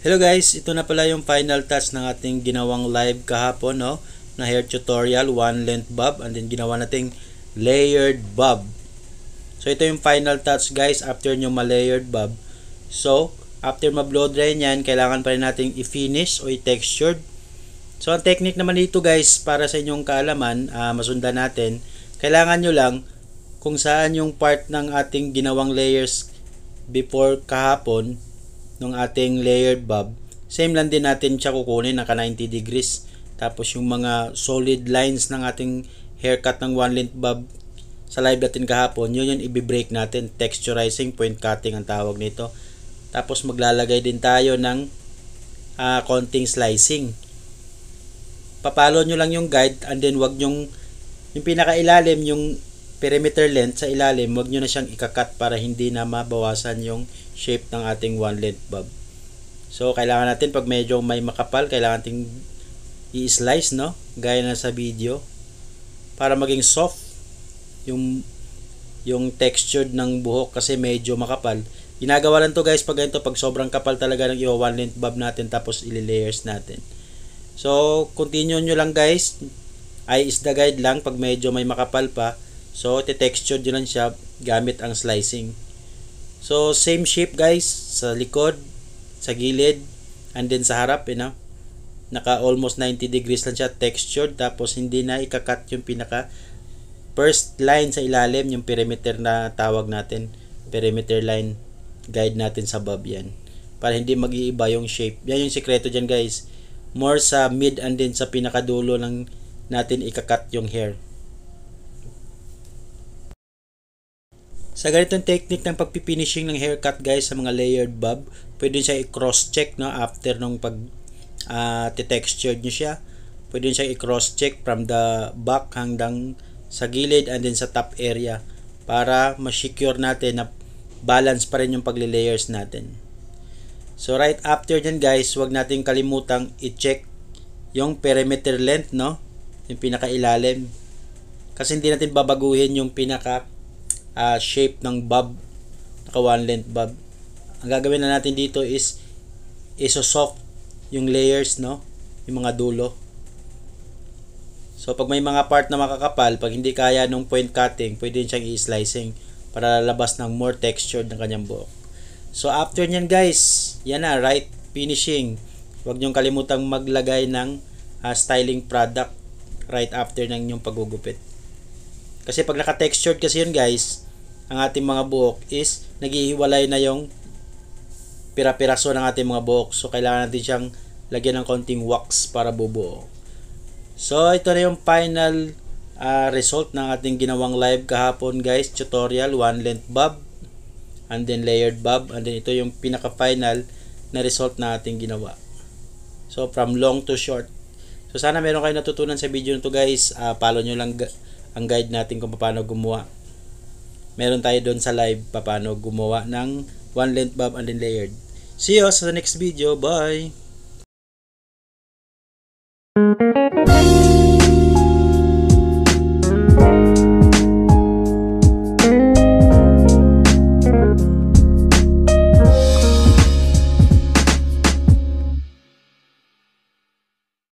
Hello guys, ito na pala yung final touch ng ating ginawang live kahapon, no? Na hair tutorial, one length bob, and then ginawa nating layered bob. So ito yung final touch guys after nyo ma-layered bob. So after ma-blow dry nyan, kailangan pa rin nating i-finish o i-textured. So ang technique naman dito guys, para sa inyong kaalaman, masundan natin, kailangan nyo lang kung saan yung part ng ating ginawang layers before kahapon ng ating layered bob, same lang din natin siya kukunin, naka 90 degrees. Tapos yung mga solid lines ng ating haircut ng one length bob sa live natin kahapon, yun yung i-break natin. Texturizing, point cutting ang tawag nito. Tapos maglalagay din tayo ng konting slicing. Papalo nyo lang yung guide, and then wag yung pinakailalim, yung perimeter length sa ilalim, wag nyo na siyang ikakat para hindi na mabawasan yung shape ng ating one length bob. So kailangan natin, pag medyo may makapal, kailangan natin i-slice, no? Gaya na sa video, para maging soft yung textured ng buhok, kasi medyo makapal. Ginagawa lang to guys pag ganito, pag sobrang kapal talaga ng one length bob natin, tapos ili-layers natin. So continue nyo lang guys, eye is the guide lang pag medyo may makapal pa. So te-textured nyo lang siya gamit ang slicing. So same shape guys, sa likod, sa gilid, and then sa harap, naka almost 90 degrees lang siya textured. Tapos hindi na ikakat yung pinaka first line sa ilalim, yung perimeter na tawag natin, perimeter line, guide natin sa bob yan, para hindi mag-iiba yung shape. Yan yung sikreto dyan guys, more sa mid and then sa pinakadulo lang natin ikakat yung hair. Sa ganitong technique ng pagpipinishing ng haircut guys sa mga layered bob, pwede siya i-cross check, no, after nung pag textured nyo siya. Pwede siya i-cross check from the back hanggang sa gilid and then sa top area, para ma-secure natin na balance pa rin yung pagli-layers natin. So right after dyan guys, wag natin kalimutang i-check yung perimeter length, no, yung pinakailalim, kasi hindi natin babaguhin yung pinaka shape ng bob, naka one length bob. Ang gagawin na natin dito is iso-soft yung layers, no, yung mga dulo. So pag may mga part na makakapal, pag hindi kaya nung point cutting, pwede siyang i-slicing para lalabas ng more textured ng kanyang buhok. So after nyan guys, yan na, right finishing. Huwag nyong kalimutang maglagay ng styling product right after ng yung paggugupit. Kasi pag naka-textured kasi yun guys, ang ating mga buhok is naghihiwalay na yung pira-piraso ng ating mga buhok. So kailangan natin siyang lagyan ng konting wax para bubuo. So ito na yung final result ng ating ginawang live kahapon guys, tutorial, one length bob and then layered bob, and then ito yung pinaka-final na result na ating ginawa. So from long to short. So sana meron kayo natutunan sa video nito guys. Follow nyo lang ang guide natin kung paano gumawa. Meron tayo doon sa live paano gumawa ng one length bob and then layered. See you sa next video. Bye!